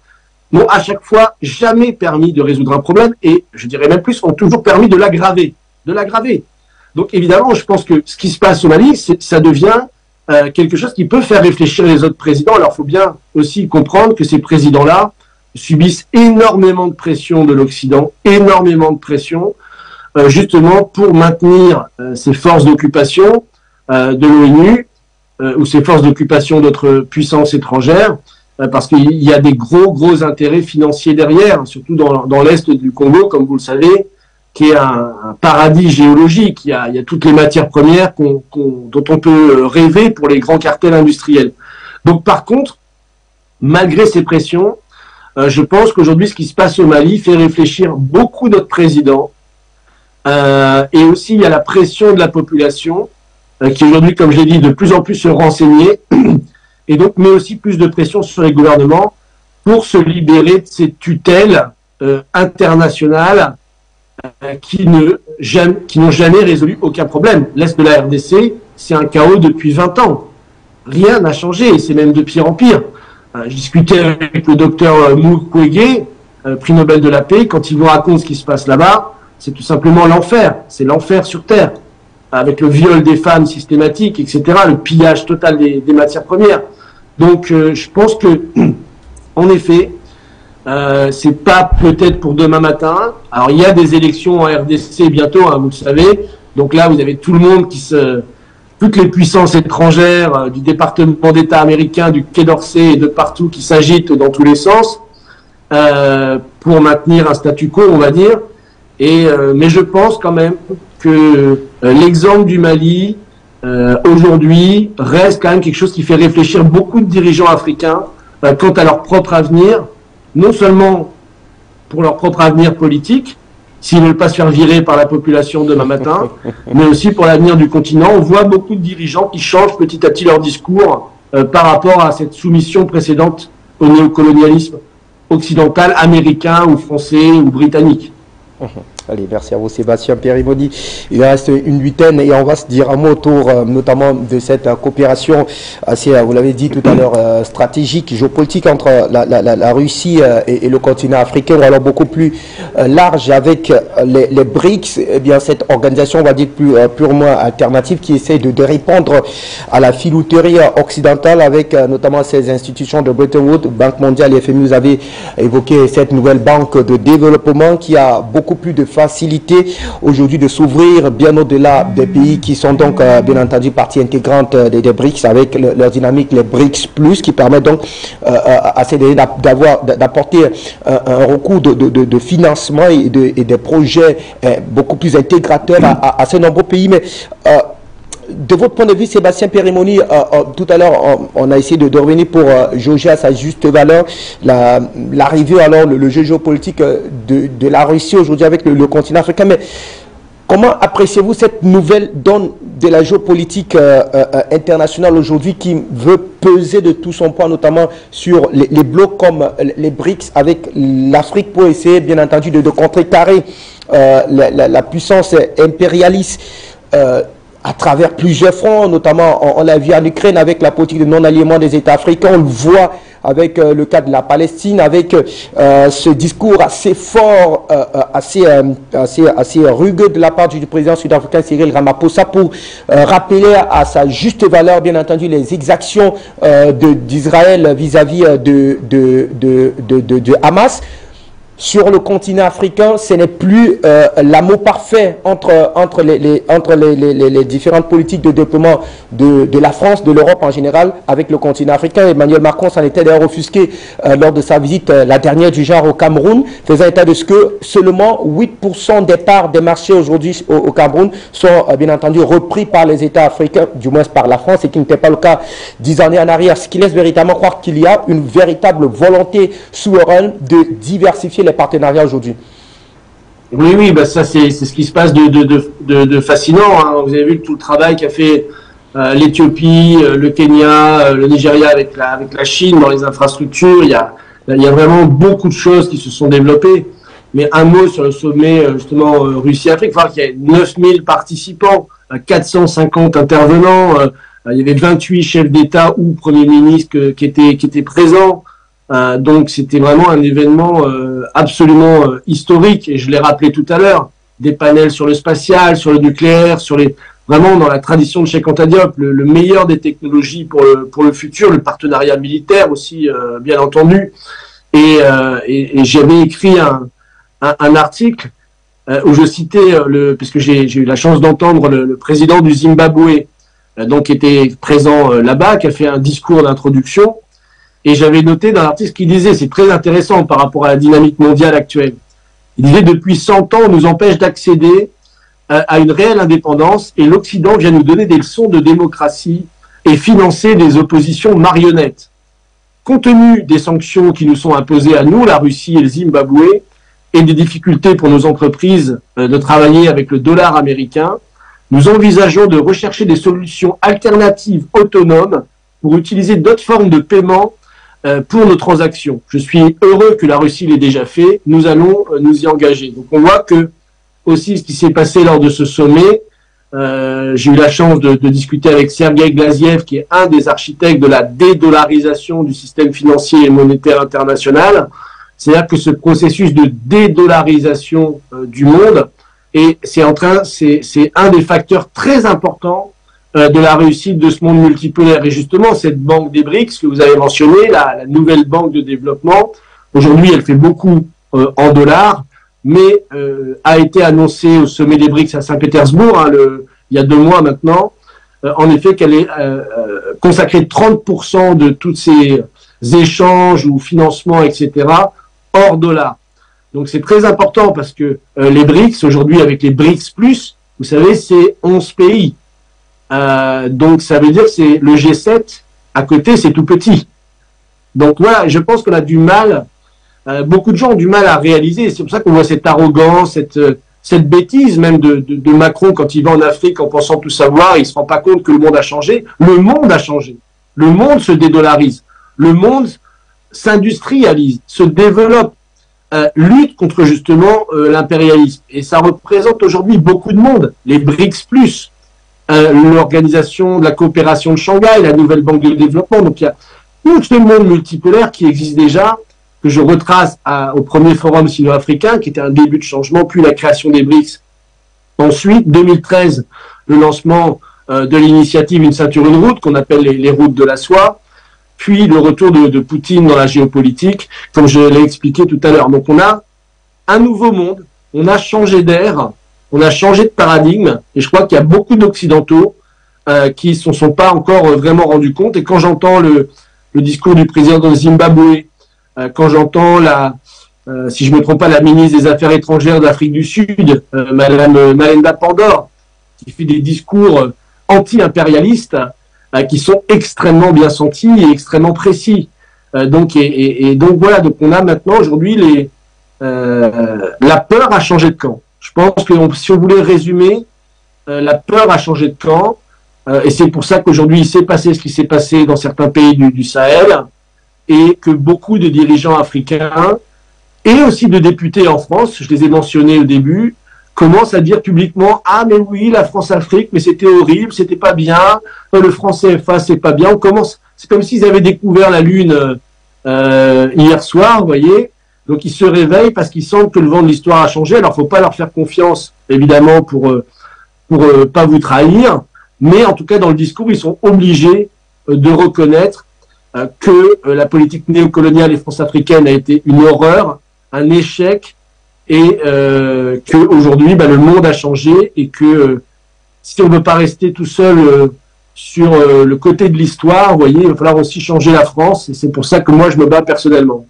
n'ont à chaque fois jamais permis de résoudre un problème, et je dirais même plus, ont toujours permis de l'aggraver. Donc évidemment, je pense que ce qui se passe au Mali, ça devient quelque chose qui peut faire réfléchir les autres présidents. Alors, il faut bien aussi comprendre que ces présidents-là subissent énormément de pression de l'Occident, énormément de pression, justement pour maintenir ces forces d'occupation de l'ONU ou ces forces d'occupation d'autres puissances étrangères, parce qu'il y a des gros intérêts financiers derrière, surtout dans l'est du Congo, comme vous le savez, qui est un paradis géologique. Il y a toutes les matières premières dont on peut rêver pour les grands cartels industriels. Donc par contre, malgré ces pressions, je pense qu'aujourd'hui ce qui se passe au Mali fait réfléchir beaucoup d'autres présidents. Et aussi il y a la pression de la population qui aujourd'hui, comme j'ai dit, de plus en plus se renseigner et donc met aussi plus de pression sur les gouvernements pour se libérer de ces tutelles internationales qui n'ont jamais résolu aucun problème. L'Est de la RDC, c'est un chaos depuis 20 ans. Rien n'a changé, et c'est même de pire en pire. Je discutais avec le docteur Mukwege, prix Nobel de la paix, quand il vous raconte ce qui se passe là-bas, c'est tout simplement l'enfer. C'est l'enfer sur Terre, avec le viol des femmes systématique, etc., le pillage total des matières premières. Donc, je pense que, en effet, c'est pas peut-être pour demain matin. Alors il y a des élections en RDC bientôt, hein, vous le savez. Donc là vous avez tout le monde toutes les puissances étrangères du département d'État américain, du Quai d'Orsay et de partout qui s'agitent dans tous les sens pour maintenir un statu quo, on va dire. Mais je pense quand même que l'exemple du Mali, aujourd'hui, reste quand même quelque chose qui fait réfléchir beaucoup de dirigeants africains quant à leur propre avenir, non seulement pour leur propre avenir politique, s'ils ne veulent pas se faire virer par la population demain matin, mais aussi pour l'avenir du continent. On voit beaucoup de dirigeants qui changent petit à petit leur discours par rapport à cette soumission précédente au néocolonialisme occidental, américain ou français ou britannique. Allez, merci à vous Sébastien Perimoni. Il reste une huitaine et on va se dire un mot autour notamment de cette coopération assez, vous l'avez dit tout à l'heure, stratégique, géopolitique entre la Russie et le continent africain, ou alors beaucoup plus large avec les BRICS, eh bien cette organisation, on va dire plus purement alternative qui essaie de répondre à la filouterie occidentale avec notamment ces institutions de Bretton Woods, Banque mondiale et FMI. Vous avez évoqué cette nouvelle banque de développement qui a beaucoup plus de facilité aujourd'hui de s'ouvrir bien au-delà des pays qui sont donc bien entendu partie intégrante des BRICS avec leur dynamique, les BRICS+, qui permettent donc à ces derniers d'apporter un recours de financement et des projets beaucoup plus intégrateurs à ces nombreux pays. Mais de votre point de vue, Sébastien Perimoni, tout à l'heure, on a essayé de revenir pour jauger à sa juste valeur l'arrivée, alors le jeu géopolitique de la Russie aujourd'hui avec le continent africain. Mais comment appréciez-vous cette nouvelle donne de la géopolitique internationale aujourd'hui qui veut peser de tout son poids, notamment sur les blocs comme les BRICS avec l'Afrique pour essayer, bien entendu, de contrecarrer la puissance impérialiste à travers plusieurs fronts, notamment on l'a vu en Ukraine avec la politique de non-alignement des États africains, on le voit avec le cas de la Palestine, avec ce discours assez fort, assez rugueux de la part du président sud-africain Cyril Ramaphosa pour rappeler à sa juste valeur, bien entendu, les exactions d'Israël vis-à-vis de Hamas. Sur le continent africain, ce n'est plus l'amour parfait entre les différentes politiques de développement de la France, de l'Europe en général, avec le continent africain. Emmanuel Macron s'en était d'ailleurs offusqué lors de sa visite, la dernière du genre au Cameroun, faisant état de ce que seulement 8% des parts des marchés aujourd'hui au Cameroun sont bien entendu repris par les États africains, du moins par la France, et qui n'était pas le cas 10 années en arrière, ce qui laisse véritablement croire qu'il y a une véritable volonté souveraine de diversifier les partenariats aujourd'hui. Oui, bah ça c'est ce qui se passe de fascinant. Hein. Vous avez vu tout le travail qu'a fait l'Éthiopie, le Kenya, le Nigeria avec la Chine dans les infrastructures. Il y a vraiment beaucoup de choses qui se sont développées. Mais un mot sur le sommet justement Russie-Afrique. Enfin, il y a 9000 participants, 450 intervenants. Il y avait 28 chefs d'État ou premiers ministres qui étaient présents. Donc c'était vraiment un événement absolument historique, et je l'ai rappelé tout à l'heure, des panels sur le spatial, sur le nucléaire, vraiment dans la tradition de Cheikh Anta Diop, le meilleur des technologies pour le futur, le partenariat militaire aussi bien entendu, et j'avais écrit un article où je citais puisque j'ai eu la chance d'entendre le président du Zimbabwe, donc qui était présent là-bas, qui a fait un discours d'introduction. Et j'avais noté dans l'article qu'il disait, c'est très intéressant par rapport à la dynamique mondiale actuelle. Il disait, depuis 100 ans, on nous empêche d'accéder à une réelle indépendance, et l'Occident vient nous donner des leçons de démocratie et financer des oppositions marionnettes. Compte tenu des sanctions qui nous sont imposées à nous, la Russie et le Zimbabwe, et des difficultés pour nos entreprises de travailler avec le dollar américain, nous envisageons de rechercher des solutions alternatives autonomes pour utiliser d'autres formes de paiement pour nos transactions. Je suis heureux que la Russie l'ait déjà fait. Nous allons nous y engager. Donc on voit que aussi ce qui s'est passé lors de ce sommet, j'ai eu la chance de discuter avec Sergueï Glaziev, qui est un des architectes de la dédollarisation du système financier et monétaire international. C'est-à-dire que ce processus de dédollarisation du monde, et c'est un des facteurs très importants de la réussite de ce monde multipolaire. Et justement, cette banque des BRICS que vous avez mentionnée, la nouvelle banque de développement, aujourd'hui, elle fait beaucoup en dollars, mais a été annoncée au sommet des BRICS à Saint-Pétersbourg, il y a 2 mois maintenant, en effet, qu'elle est consacrée 30% de tous ces échanges ou financements, etc., hors dollars. Donc c'est très important parce que les BRICS, aujourd'hui avec les BRICS+, vous savez, c'est 11 pays. Donc ça veut dire que c'est le G7 à côté, c'est tout petit. Donc voilà, je pense qu'on a du mal, beaucoup de gens ont du mal à réaliser. C'est pour ça qu'on voit cette arrogance, cette bêtise même de Macron quand il va en Afrique en pensant tout savoir, il se rend pas compte que le monde a changé. Le monde a changé. Le monde se dédollarise. Le monde s'industrialise, se développe, lutte contre justement l'impérialisme. Et ça représente aujourd'hui beaucoup de monde. Les BRICS+, l'organisation de la coopération de Shanghai, la nouvelle banque de développement. Donc il y a tout ce monde multipolaire qui existe déjà, que je retrace au premier forum sino-africain, qui était un début de changement, puis la création des BRICS. Ensuite, 2013, le lancement de l'initiative Une ceinture, une route, qu'on appelle les routes de la soie, puis le retour de Poutine dans la géopolitique, comme je l'ai expliqué tout à l'heure. Donc on a un nouveau monde, on a changé d'air, on a changé de paradigme, et je crois qu'il y a beaucoup d'Occidentaux qui ne se sont pas encore vraiment rendus compte. Et quand j'entends le discours du président de Zimbabwe, quand j'entends si je ne me trompe pas, la ministre des Affaires étrangères d'Afrique du Sud, Madame Malenda Pandor, qui fait des discours anti-impérialistes, qui sont extrêmement bien sentis et extrêmement précis. Donc voilà, donc on a maintenant aujourd'hui la peur a changé de camp. Je pense que si on voulait résumer, la peur a changé de camp, et c'est pour ça qu'aujourd'hui il s'est passé ce qui s'est passé dans certains pays du Sahel, et que beaucoup de dirigeants africains et aussi de députés en France, je les ai mentionnés au début, commencent à dire publiquement « Ah mais oui, la France-Afrique, mais c'était horrible, c'était pas bien, le franc CFA c'est pas bien ». C'est comme s'ils avaient découvert la Lune hier soir, vous voyez. Donc ils se réveillent parce qu'ils sentent que le vent de l'histoire a changé. Alors faut pas leur faire confiance, évidemment, pour pas vous trahir, mais en tout cas dans le discours, ils sont obligés de reconnaître que la politique néocoloniale et france-africaine a été une horreur, un échec, et que aujourd'hui le monde a changé, et que si on ne veut pas rester tout seul sur le côté de l'histoire, vous voyez, il va falloir aussi changer la France, et c'est pour ça que moi je me bats personnellement.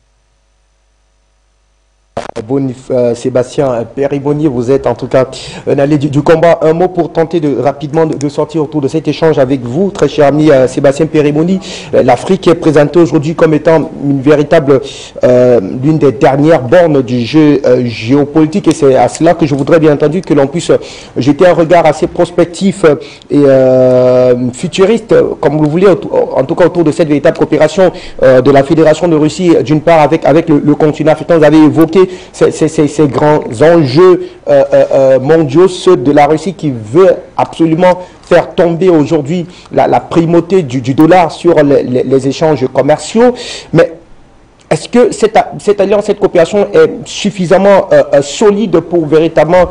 Sébastien Péribonnier, vous êtes en tout cas un allié du combat. Un mot pour tenter rapidement de sortir autour de cet échange avec vous, très cher ami Sébastien Péribonnier. L'Afrique est présentée aujourd'hui comme étant une véritable, l'une des dernières bornes du jeu géopolitique, et c'est à cela que je voudrais bien entendu que l'on puisse jeter un regard assez prospectif et futuriste, comme vous voulez, en tout cas autour de cette véritable coopération de la Fédération de Russie, d'une part avec le continent africain. Vous avez évoqué ces grands enjeux mondiaux, ceux de la Russie qui veut absolument faire tomber aujourd'hui la primauté du dollar sur les échanges commerciaux. Mais est-ce que cette alliance, cette coopération est suffisamment solide pour véritablement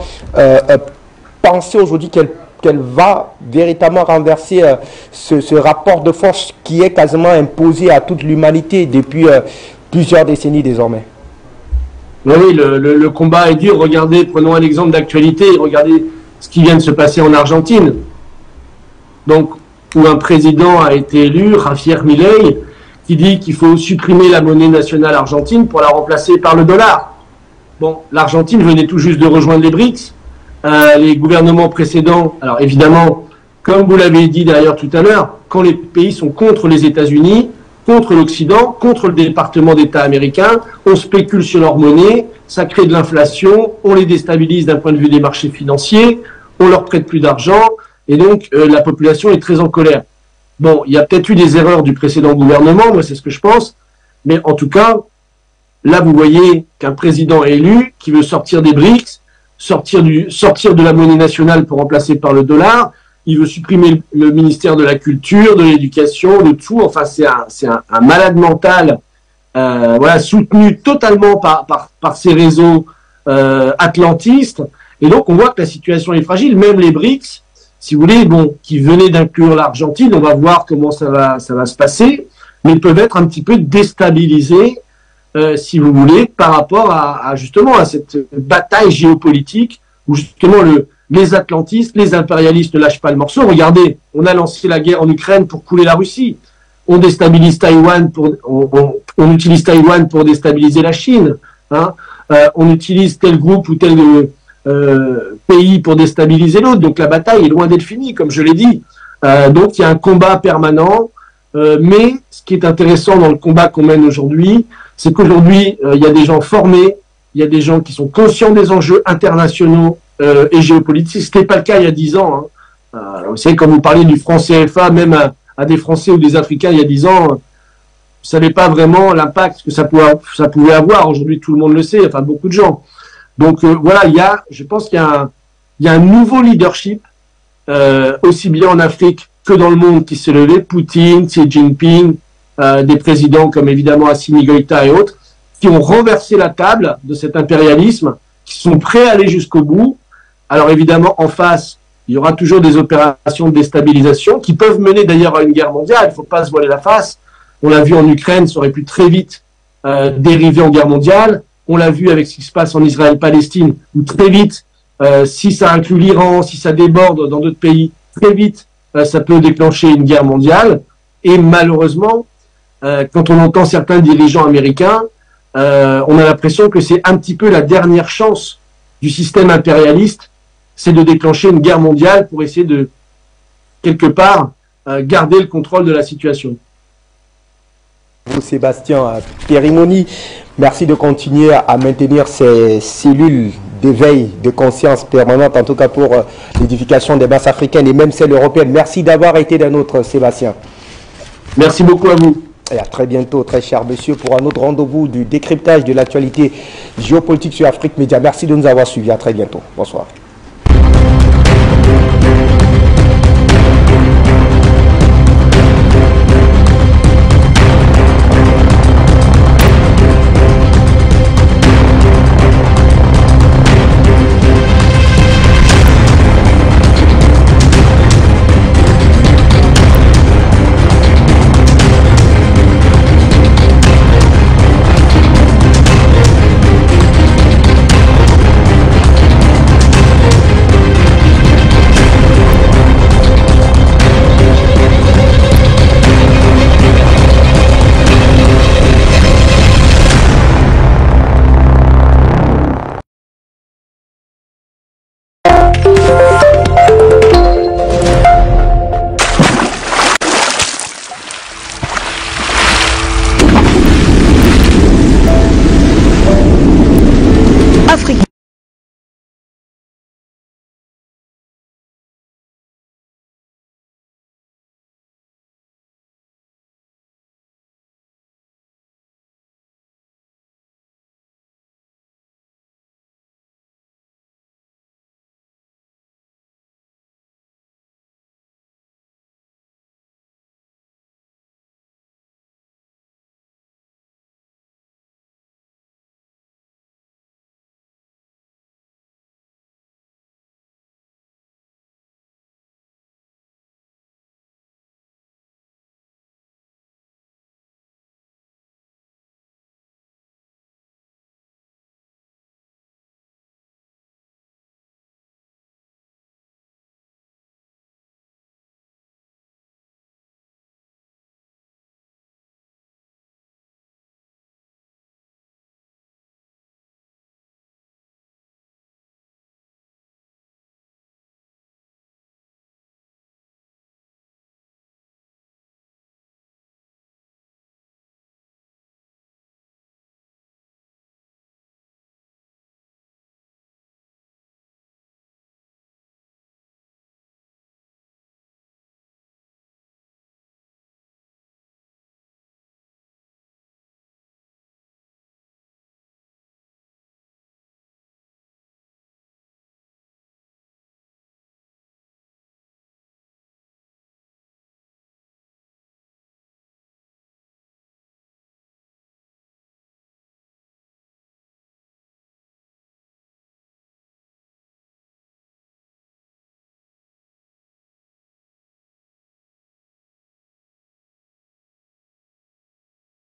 penser aujourd'hui qu'elle va véritablement renverser ce rapport de force qui est quasiment imposé à toute l'humanité depuis plusieurs décennies désormais? Oui, le combat est dur. Regardez, prenons un exemple d'actualité, regardez ce qui vient de se passer en Argentine. Donc, où un président a été élu, Javier Milei, qui dit qu'il faut supprimer la monnaie nationale argentine pour la remplacer par le dollar. Bon, l'Argentine venait tout juste de rejoindre les BRICS. Les gouvernements précédents, alors évidemment, comme vous l'avez dit d'ailleurs tout à l'heure, quand les pays sont contre les États-Unis, contre l'Occident, contre le département d'État américain, on spécule sur leur monnaie, ça crée de l'inflation, on les déstabilise d'un point de vue des marchés financiers, on leur prête plus d'argent, et donc la population est très en colère. Bon, il y a peut-être eu des erreurs du précédent gouvernement, moi c'est ce que je pense, mais en tout cas, là vous voyez qu'un président élu qui veut sortir des BRICS, sortir de la monnaie nationale pour remplacer par le dollar, il veut supprimer le ministère de la Culture, de l'Éducation, de tout. Enfin, c'est un malade mental, voilà, soutenu totalement par ces réseaux atlantistes. Et donc, on voit que la situation est fragile. Même les BRICS, si vous voulez, bon, qui venaient d'inclure l'Argentine, on va voir comment ça va se passer, mais ils peuvent être un petit peu déstabilisés, si vous voulez, par rapport à justement à cette bataille géopolitique où justement les atlantistes, les impérialistes ne lâchent pas le morceau. Regardez, on a lancé la guerre en Ukraine pour couler la Russie. On déstabilise Taïwan on utilise Taïwan pour déstabiliser la Chine. Hein. on utilise tel groupe ou tel pays pour déstabiliser l'autre. Donc la bataille est loin d'être finie, comme je l'ai dit. Donc il y a un combat permanent. Mais ce qui est intéressant dans le combat qu'on mène aujourd'hui, c'est qu'aujourd'hui, il y a des gens formés, il y a des gens qui sont conscients des enjeux internationaux et géopolitiques. Ce n'était pas le cas il y a 10 ans. Hein. Vous savez, quand vous parlez du franc CFA, même à des Français ou des Africains il y a 10 ans, vous ne savez pas vraiment l'impact que ça pouvait avoir. Aujourd'hui, tout le monde le sait, enfin beaucoup de gens. Donc voilà, je pense qu'il y a un nouveau leadership, aussi bien en Afrique que dans le monde qui s'est levé. Poutine, Xi Jinping, des présidents comme évidemment Assimi Goïta et autres, qui ont renversé la table de cet impérialisme, qui sont prêts à aller jusqu'au bout. Alors évidemment, en face, il y aura toujours des opérations de déstabilisation qui peuvent mener d'ailleurs à une guerre mondiale. Il ne faut pas se voiler la face. On l'a vu en Ukraine, ça aurait pu très vite dériver en guerre mondiale. On l'a vu avec ce qui se passe en Israël-Palestine, où très vite, si ça inclut l'Iran, si ça déborde dans d'autres pays, très vite, ça peut déclencher une guerre mondiale. Et malheureusement, quand on entend certains dirigeants américains, on a l'impression que c'est un petit peu la dernière chance du système impérialiste, c'est de déclencher une guerre mondiale pour essayer de, quelque part, garder le contrôle de la situation. Vous, Sébastien Périmoni, merci de continuer à maintenir ces cellules d'éveil, de conscience permanente, en tout cas pour l'édification des masses africaines et même celles européennes. Merci d'avoir été des nôtres, Sébastien. Merci beaucoup à vous. Et à très bientôt, très cher monsieur, pour un autre rendez-vous du décryptage de l'actualité géopolitique sur Afrique Média. Merci de nous avoir suivis. À très bientôt. Bonsoir.